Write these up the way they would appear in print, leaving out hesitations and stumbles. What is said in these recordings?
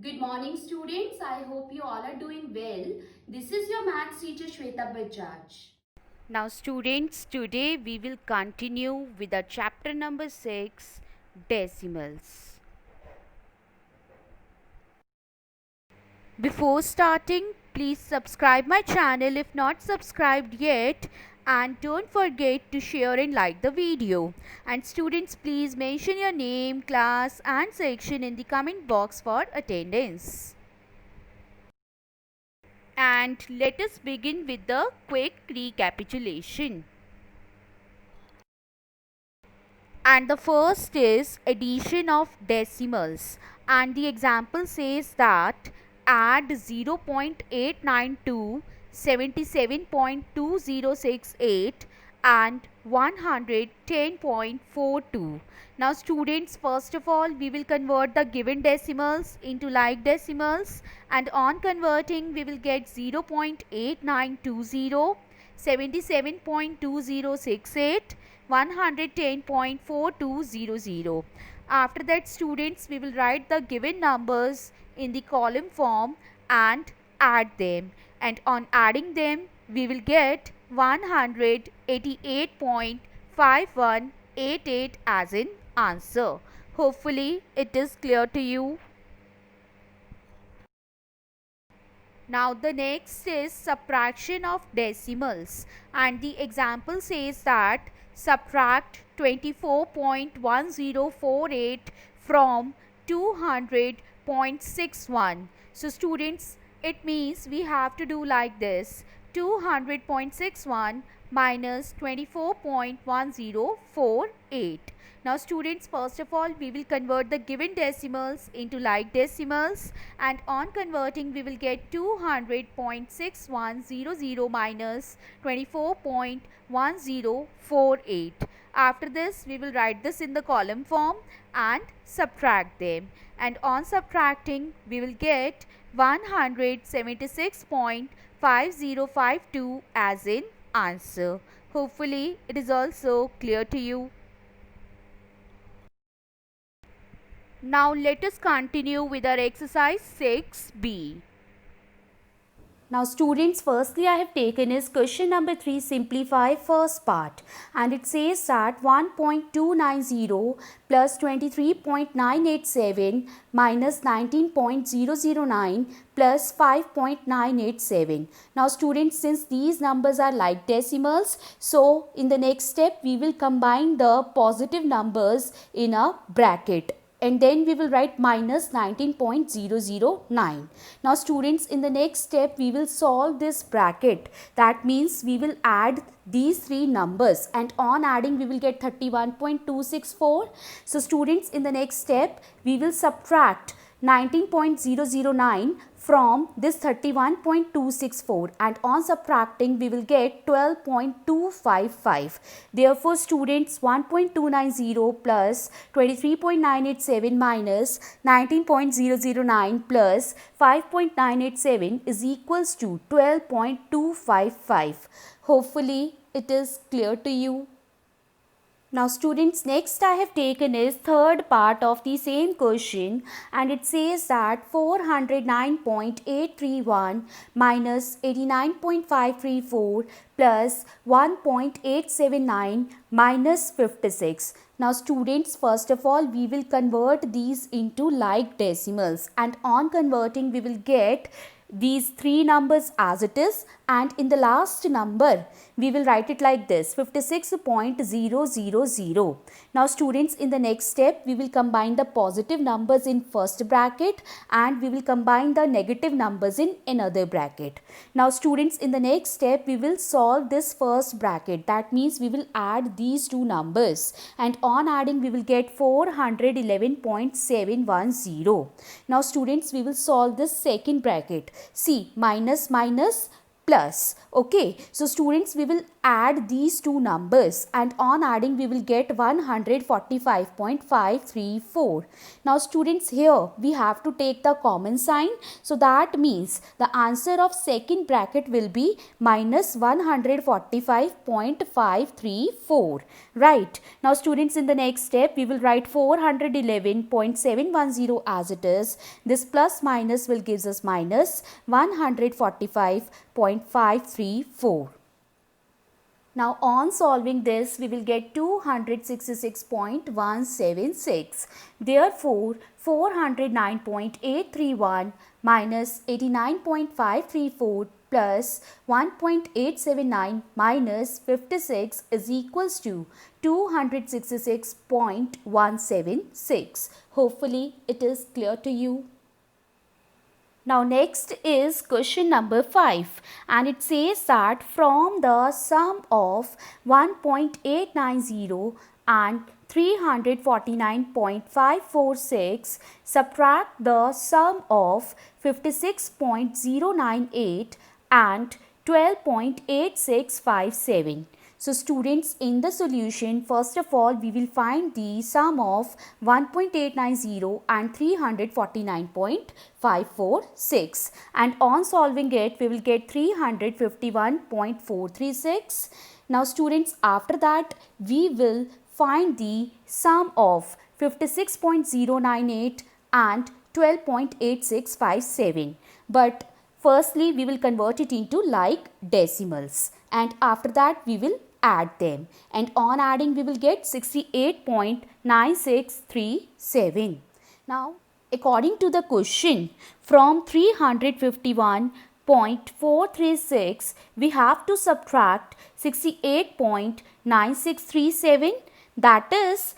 Good morning students. I hope you all are doing well. This is your maths teacher Shweta Bajaj. Now students, today we will continue with the chapter number 6, decimals. Before starting, please subscribe my channel if not subscribed yet, and don't forget to share and like the video. And students, please mention your name, class and section in the comment box for attendance. And let us begin with the quick recapitulation. And the first is addition of decimals, and the example says that add 0.892, 77.2068 and 110.42. Now students, first of all we will convert the given decimals into like decimals, and on converting we will get 0.8920, 77.2068, 110.4200. After that students, we will write the given numbers in the column form and add them, and on adding them we will get 188.5188 as an answer. Hopefully it is clear to you. Now the next is subtraction of decimals, and the example says that subtract 24.1048 from 200.61. So students, it means we have to do like this: 200.61 minus 24.1048. Now students, first of all we will convert the given decimals into like decimals, and on converting we will get 200.6100 minus 24.1048. After this we will write this in the column form and subtract them, and on subtracting we will get 176.5052 as in answer. Hopefully it is also clear to you. Now let us continue with our exercise 6b. Now students, firstly I have taken is question number 3, simplify first part, and it says that 1.290 plus 23.987 minus 19.009 plus 5.987. Now students, since these numbers are like decimals, so in the next step we will combine the positive numbers in a bracket, and then we will write minus 19.009. Now students, in the next step we will solve this bracket. That means we will add these three numbers, and on adding we will get 31.264. So students, in the next step we will subtract 19.009 from this 31.264, and on subtracting we will get 12.255. Therefore students, 1.290 plus 23.987 minus 19.009 plus 5.987 is equals to 12.255. Hopefully it is clear to you. Now students, next I have taken is third part of the same question, and it says that 409.831 minus 89.534 plus 1.879 minus 56. Now students, first of all we will convert these into like decimals, and on converting we will get these three numbers as it is, and in the last number we will write it like this: 56.000. Now students, in the next step we will combine the positive numbers in first bracket, and we will combine the negative numbers in another bracket. Now students, in the next step we will solve this first bracket. That means we will add these two numbers, and on adding we will get 411.710. Now students, we will solve this second bracket. See, minus minus plus. Okay, so students, we will add these two numbers, and on adding we will get 145.534. Now students, here we have to take the common sign, so that means the answer of second bracket will be minus 145.534. Right. Now students, in the next step we will write 411.710 as it is. This plus minus will gives us minus 145.534. Now on solving this, we will get 266.176. Therefore, 409.831 minus 89.534 plus 1.879 minus 56 is equals to 266.176. Hopefully it is clear to you. Now next is question number 5, and it says that from the sum of 1.890 and 349.546 subtract the sum of 56.098 and 12.8657. So students, in the solution, first of all we will find the sum of 1.890 and 349.546, and on solving it we will get 351.436. Now students, after that we will find the sum of 56.098 and 12.8657, but firstly we will convert it into like decimals, and after that we will add them, and on adding we will get 68.9637. Now according to the question, from 351.436 we have to subtract 68.9637, that is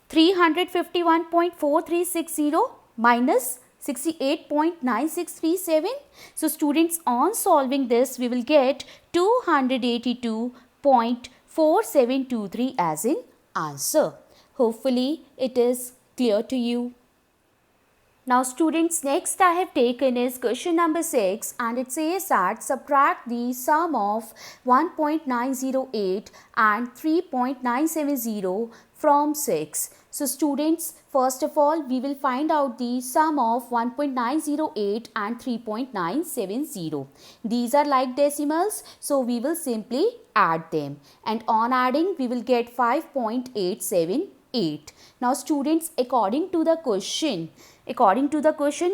351.4360 minus 68.9637. So students, on solving this we will get 282.4723 as in answer. Hopefully it is clear to you. Now students, next I have taken is question number 6, and it says that subtract the sum of 1.908 and 3.970 from 6. So students, first of all we will find out the sum of 1.908 and 3.970. These are like decimals, so we will simply add them, and on adding we will get 5.878. Now students, according to the question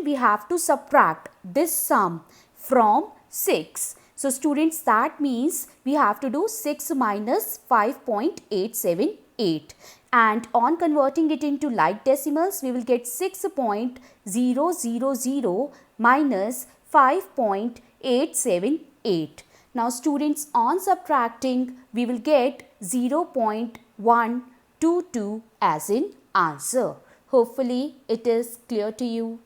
we have to subtract this sum from 6. So students, that means we have to do 6 minus 5.878, and on converting it into like decimals we will get 6.000 minus 5.878. Now students, on subtracting we will get 0.122 as in answer. Hopefully it is clear to you.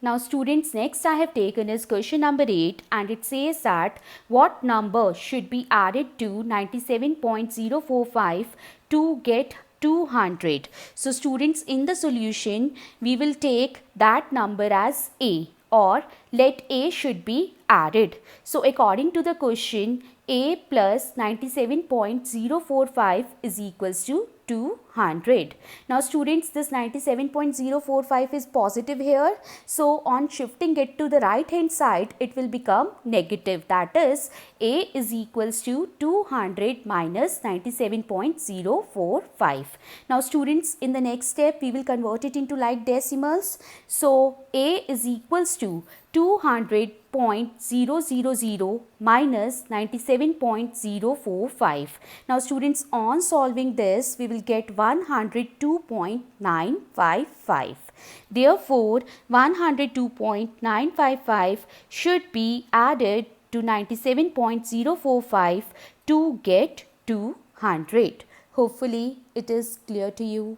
Now students, next I have taken is question number 8, and it says that what number should be added to 97.045 to get 200. So students, in the solution we will take that number as A, or let A should be added. So according to the question, A plus 97.045 is equals to 200. Now students, this 97.045 is positive here, so on shifting it to the right hand side it will become negative, that is A is equals to 200 minus 97.045. Now students, in the next step we will convert it into like decimals, so A is equals to 200.000 minus 97.045. Now students, on solving this we will get 102.955. Therefore 102.955 should be added to 97.045 to get 200. Hopefully it is clear to you.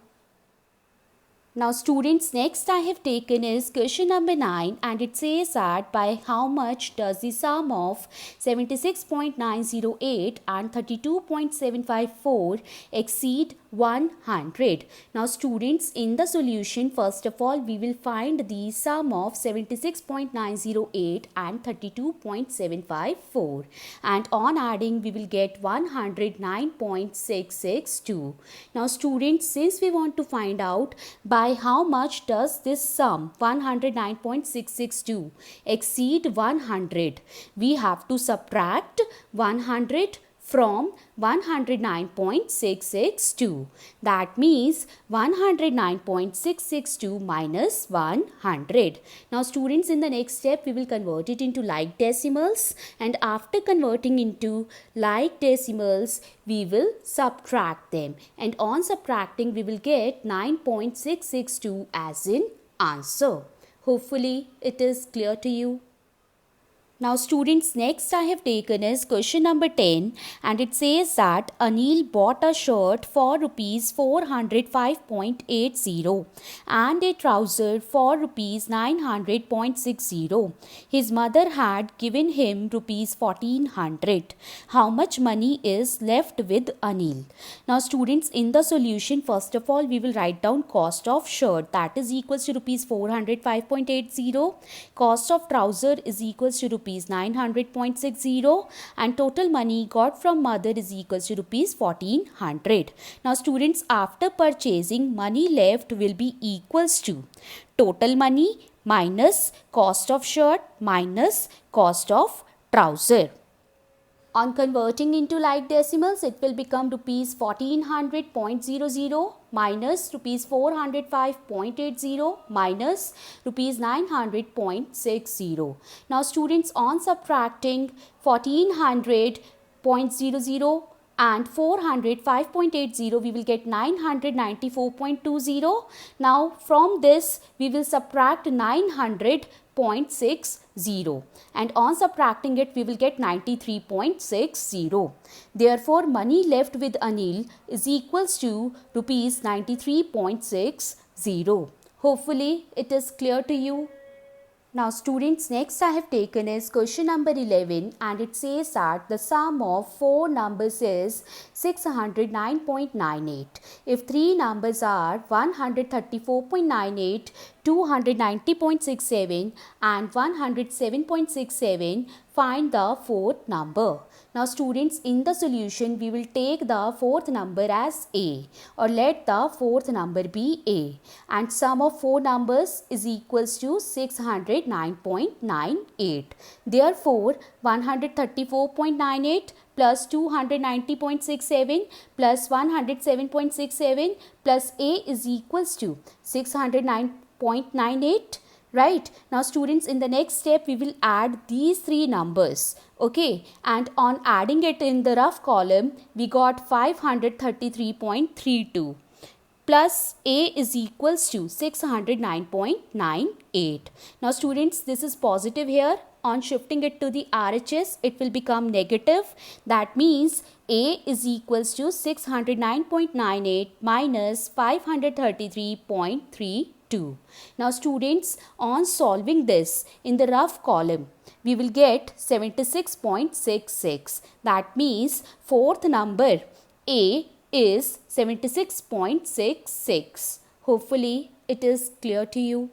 Now students, next I have taken is question number 9, and it says that by how much does the sum of 76.908 and 32.754 exceed 100. Now students, in the solution, first of all we will find the sum of 76.908 and 32.754, and on adding we will get 109.662. Now students, since we want to find out by how much does this sum 109.662 exceed 100, we have to subtract 100 from 109.662. That means 109.662 minus 100. Now students, in the next step we will convert it into like decimals, and after converting into like decimals we will subtract them, and on subtracting we will get 9.662 as in answer. Hopefully it is clear to you. Now students, next I have taken is question number 10, and it says that Anil bought a shirt for rupees 405.80 and a trouser for rupees 900.60. His mother had given him rupees 1400. How much money is left with Anil? Now students, in the solution, first of all we will write down cost of shirt, that is equals to rupees 405.80. Cost of trouser is equals to rupees 900.60, and total money got from mother is equals to rupees 1400. Now students, after purchasing, money left will be equals to total money minus cost of shirt minus cost of trouser. On converting into like decimals, it will become rupees 1400.00 minus rupees 405.80 minus rupees 900.60. Now students, on subtracting 1400.00 and 405.80, we will get 994.20. Now from this we will subtract 900.60, and on subtracting it we will get 93.60. Therefore money left with Anil is equals to rupees 93.60. Hopefully it is clear to you. Now students, next I have taken is question number 11, and it says that the sum of four numbers is 609.98. If three numbers are 134.98, 290.67 and 107.67, find the fourth number. Now students, in the solution we will take the fourth number as A, or let the fourth number be A, and sum of four numbers is equals to 609.98. Therefore 134.98 plus 290.67 plus 107.67 plus A is equals to 609.98. Right. Now students, in the next step we will add these three numbers. Okay, and on adding it in the rough column we got 533.32 plus A is equals to 609.98. Now students, this is positive here. On shifting it to the RHS, it will become negative. That means A is equals to 609.98 minus 533.32. Now students, on solving this in the rough column, we will get 76.66. That means fourth number A is 76.66. Hopefully it is clear to you.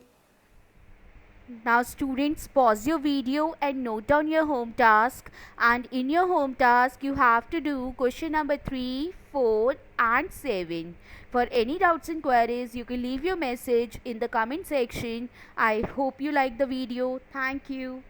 Now students, pause your video and note down your home task, and in your home task you have to do question number 3, 4 and 7. For any doubts and queries you can leave your message in the comment section. I hope you like the video. Thank you.